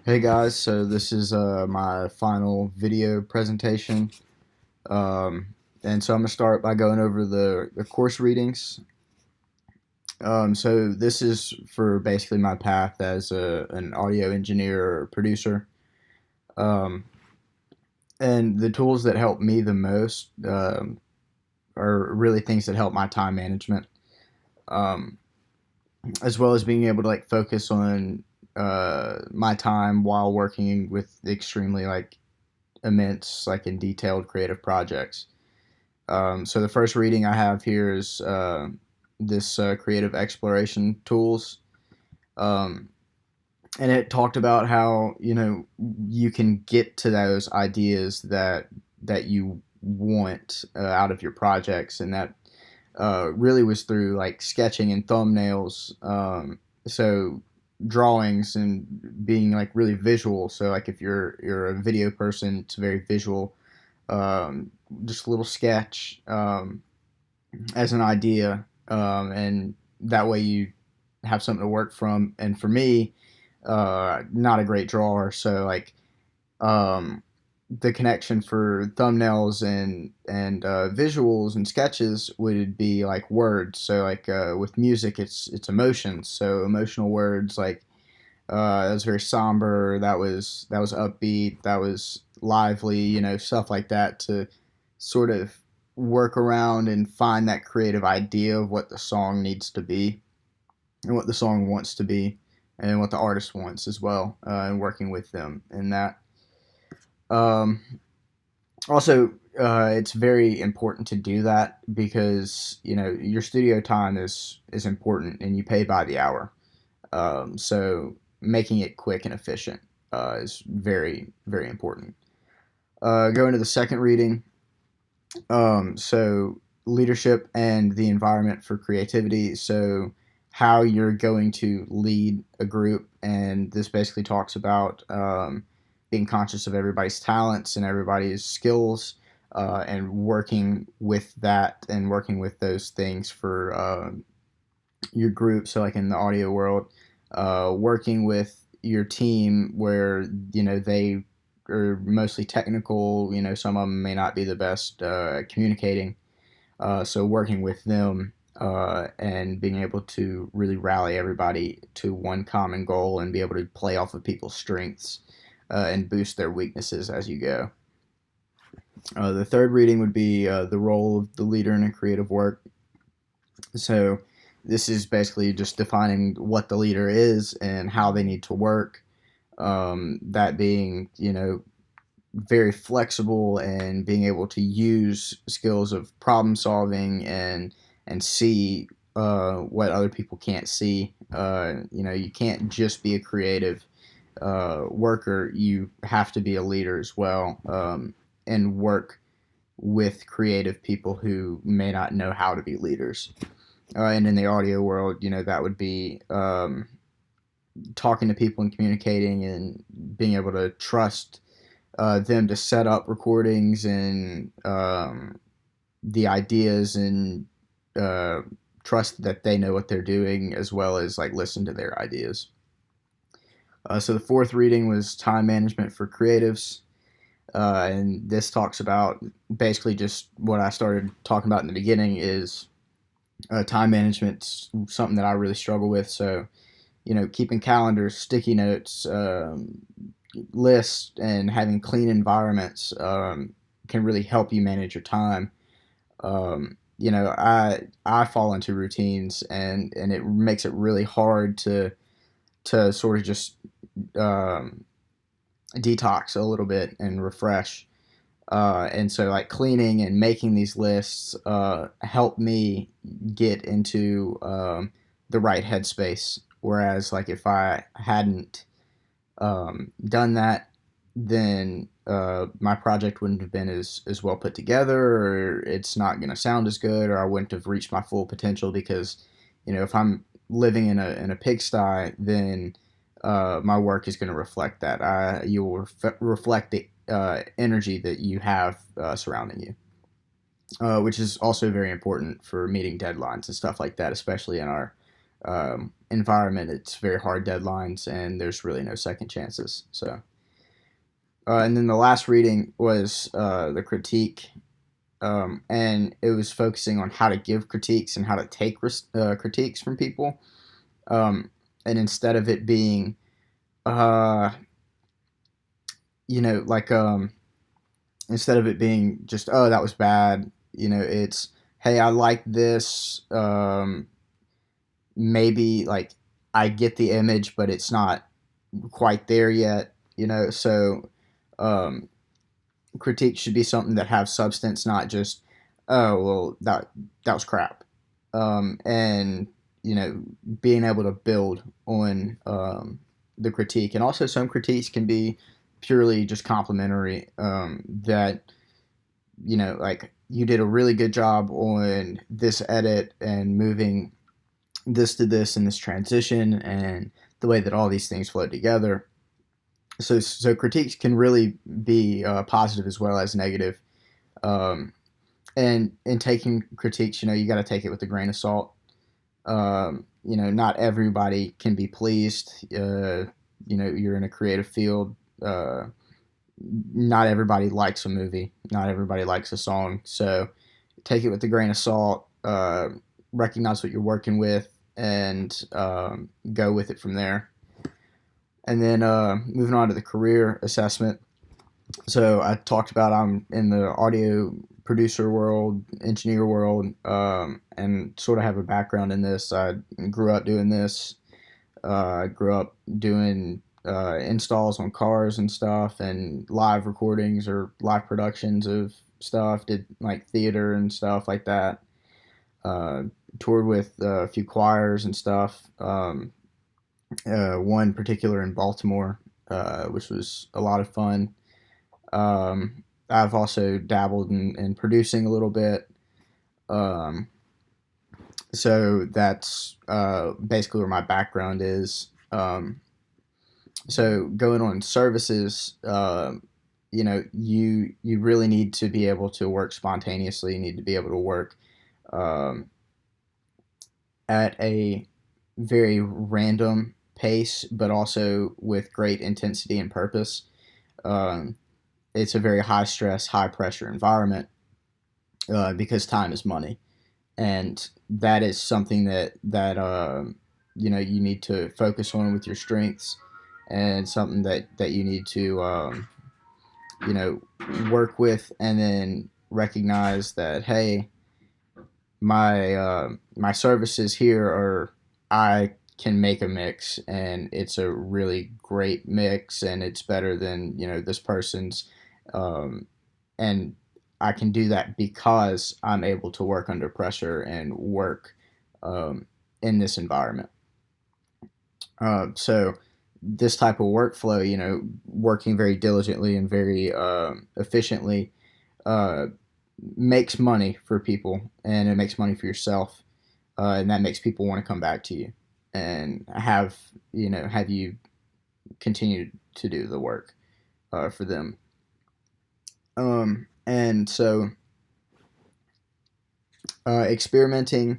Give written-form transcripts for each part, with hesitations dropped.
Hey guys, so this is my final video presentation. Um, and so I'm going to start by going over the course readings. So this is for basically my path as an audio engineer or producer. Um, and the tools that help me the most are really things that help my time management, um, as well as being able to like focus on my time while working with extremely like immense, like in detailed creative projects. So the first reading I have here is this creative exploration tools, um, and it talked about how you can get to those ideas that you want out of your projects, and that really was through like sketching and thumbnails. So drawings and being like really visual. So like if you're a video person, it's very visual. Just a little sketch as an idea, and that way you have something to work from. And for me, not a great drawer, so like um, the connection for thumbnails and visuals and sketches would be like words. So like with music, it's emotions. So emotional words like that was very somber. That was upbeat. That was lively. Stuff like that to sort of work around and find that creative idea of what the song needs to be and what the song wants to be and what the artist wants as well, and working with them in that. Um, Also, it's very important to do that because your studio time is important and you pay by the hour. So making it quick and efficient is very, very important. Going to the second reading. So leadership and the environment for creativity. So how you're going to lead a group, and this basically talks about being conscious of everybody's talents and everybody's skills, and working with that and working with those things for your group. So like in the audio world, working with your team where they are mostly technical. Some of them may not be the best at communicating. So working with them and being able to really rally everybody to one common goal and be able to play off of people's strengths and boost their weaknesses as you go. The third reading would be the role of the leader in a creative work. So this is basically just defining what the leader is and how they need to work. That being, very flexible and being able to use skills of problem solving and see what other people can't see. You can't just be a creative worker. You have to be a leader as well, and work with creative people who may not know how to be leaders. And in the audio world, that would be talking to people and communicating and being able to trust them to set up recordings and the ideas, and uh, trust that they know what they're doing, as well as like listen to their ideas. So the fourth reading was time management for creatives. And this talks about basically just what I started talking about in the beginning is time management's something that I really struggle with. So, keeping calendars, sticky notes, lists, and having clean environments can really help you manage your time. I fall into routines, and it makes it really hard to sort of just um, detox a little bit and refresh. And so, like cleaning and making these lists help me get into the right headspace. Whereas, like if I hadn't done that, then my project wouldn't have been as well put together, or it's not going to sound as good, or I wouldn't have reached my full potential. Because, if I'm living in a pigsty, then my work is going to reflect that. You will reflect the energy that you have surrounding you, which is also very important for meeting deadlines and stuff like that, especially in our environment, it's very hard deadlines, and there's really no second chances. So, and then the last reading was the critique, and it was focusing on how to give critiques and how to take critiques from people. And instead of it being, uh, like instead of it being just, oh, that was bad, it's, hey, I like this. Maybe like I get the image, but it's not quite there yet. So um, critique should be something that have substance, not just, oh, well, that was crap. And being able to build on the critique, and also some critiques can be purely just complimentary. That like, you did a really good job on this edit and moving this to this and this transition and the way that all these things flow together. So critiques can really be positive as well as negative. Um, and in taking critiques, you got to take it with a grain of salt. Not everybody can be pleased. You're in a creative field. Not everybody likes a movie. Not everybody likes a song. So take it with a grain of salt. Recognize what you're working with, and go with it from there. And then moving on to the career assessment. So I talked about I'm in the audio producer world, engineer world, and sort of have a background in this. I grew up doing this. I grew up doing installs on cars and stuff, and live recordings or live productions of stuff. Did like theater and stuff like that. Uh, Toured with a few choirs and stuff. One particular in Baltimore, which was a lot of fun. I've also dabbled in producing a little bit. Um, so that's basically where my background is. So going on services, you really need to be able to work spontaneously. You need to be able to work um, at a very random pace, but also with great intensity and purpose. Um, it's a very high stress, high pressure environment because time is money, and that is something that you need to focus on with your strengths, and something that you need to you know work with, and then recognize that, hey, my services here are, I can make a mix, and it's a really great mix, and it's better than this person's, um, and I can do that because I'm able to work under pressure and work um, in this environment. So this type of workflow, working very diligently and very efficiently, uh, makes money for people, and it makes money for yourself, and that makes people want to come back to you and have you continue to do the work for them. And so experimenting,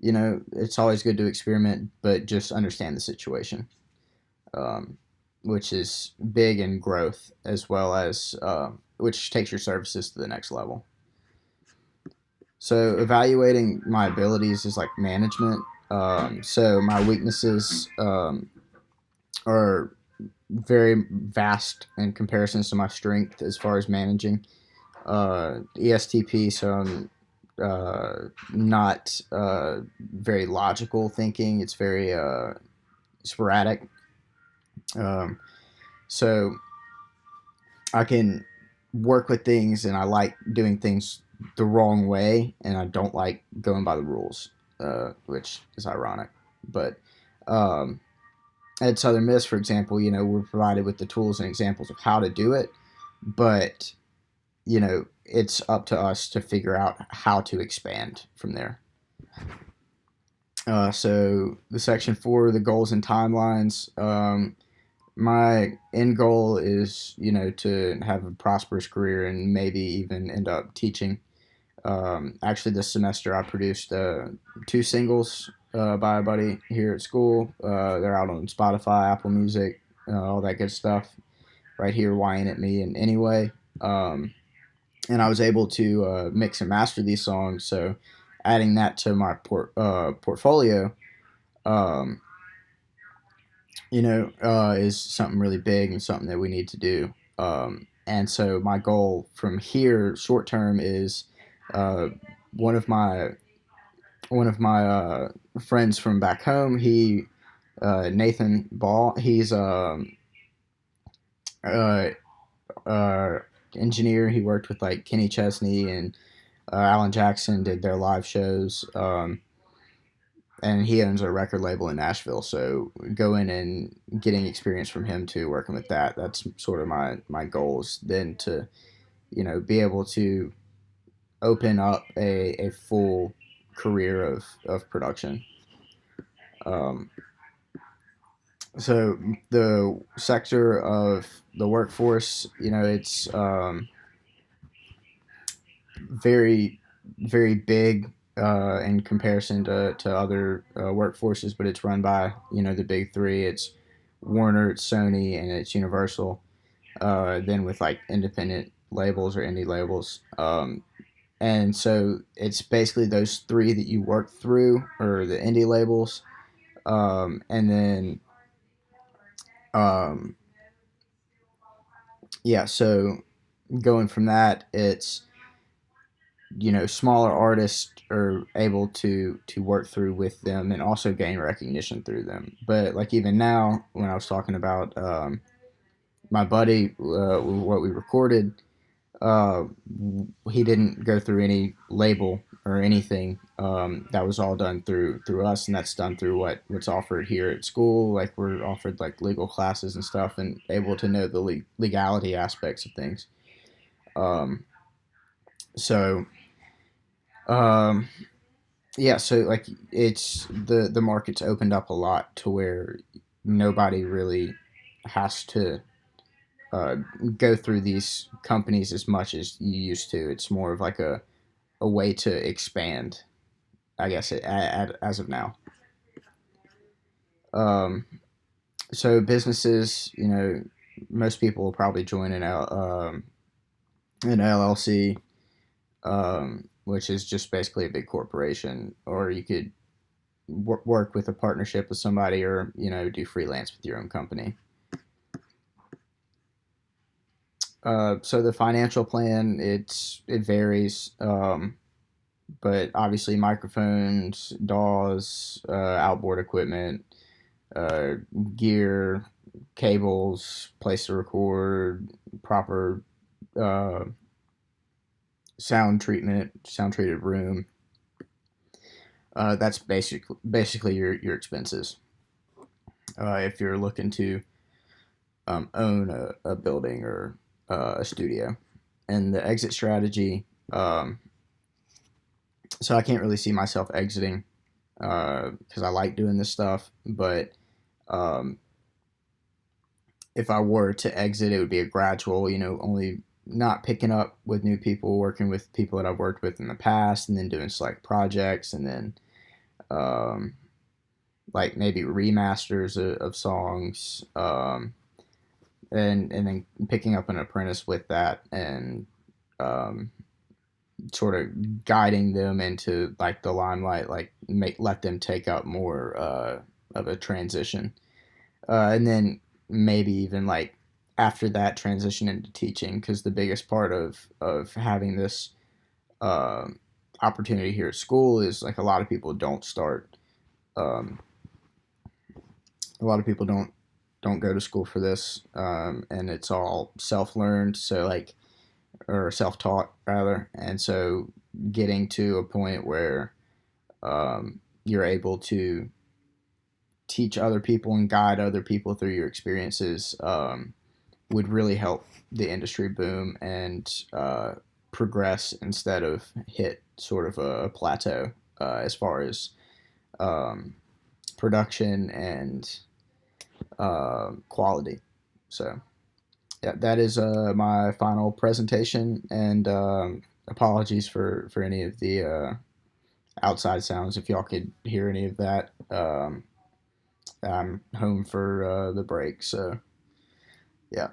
it's always good to experiment, but just understand the situation, um, which is big in growth, as well as which takes your services to the next level. So evaluating my abilities is like management. So my weaknesses are very vast in comparisons to my strength as far as managing. ESTP, so I'm not very logical thinking. It's very sporadic. Um, so I can work with things, and I like doing things the wrong way, and I don't like going by the rules, which is ironic. But um, at Southern Miss, for example, we're provided with the tools and examples of how to do it, but it's up to us to figure out how to expand from there. So the section 4, the goals and timelines. My end goal is, to have a prosperous career and maybe even end up teaching. Actually, this semester I produced 2 singles by a buddy here at school. They're out on Spotify, Apple Music, all that good stuff. Right here, USM MEA and Anyway. Um, and I was able to mix and master these songs. So adding that to my portfolio, um, is something really big and something that we need to do. And so my goal from here, short term, is uh, one of my friends from back home. He Nathan Ball. He's uh, uh, engineer. He worked with like Kenny Chesney and Alan Jackson. Did their live shows. And he owns a record label in Nashville. So going and getting experience from him too, working with that. That's sort of my goals. Then to be able to open up a full career of production. Um, so the sector of the workforce, it's very very big in comparison to other workforces, but it's run by the big three. It's Warner, it's Sony, and it's Universal. Then with like independent labels or indie labels, and so it's basically those three that you work through, or the indie labels, and then um, yeah. So going from that, it's smaller artists are able to work through with them and also gain recognition through them. But like even now, when I was talking about my buddy, what we recorded, uh, he didn't go through any label or anything. That was all done through us, and that's done through what's offered here at school. Like we're offered like legal classes and stuff, and able to know the legality aspects of things. Um, so um, yeah, so like it's the market's opened up a lot to where nobody really has to uh, go through these companies as much as you used to. It's more of like a way to expand, I guess, as of now. Um, so businesses, most people will probably join an LLC, which is just basically a big corporation, or you could work with a partnership with somebody, or do freelance with your own company. So the financial plan, it varies, but obviously microphones, DAWs, outboard equipment, uh, gear, cables, place to record, proper uh, sound treated room. That's basically your expenses. If you're looking to own a building or a studio, and the exit strategy. So I can't really see myself exiting because I like doing this stuff. But um, if I were to exit, it would be a gradual, only not picking up with new people, working with people that I've worked with in the past, and then doing select projects, and then um, like maybe remasters of songs, and then picking up an apprentice with that, and um, sort of guiding them into like the limelight, like let them take up more of a transition, and then maybe even like after that transition into teaching, because the biggest part of having this uh, opportunity here at school is like a lot of people don't start. Um, a lot of people don't go to school for this, and it's all self learned. So like or self-taught rather, and so getting to a point where you're able to teach other people and guide other people through your experiences would really help the industry boom and progress instead of hit sort of a plateau as far as um, production and quality. So yeah, that is my final presentation, and apologies for any of the outside sounds. If y'all could hear any of that, I'm home for the break. So yeah.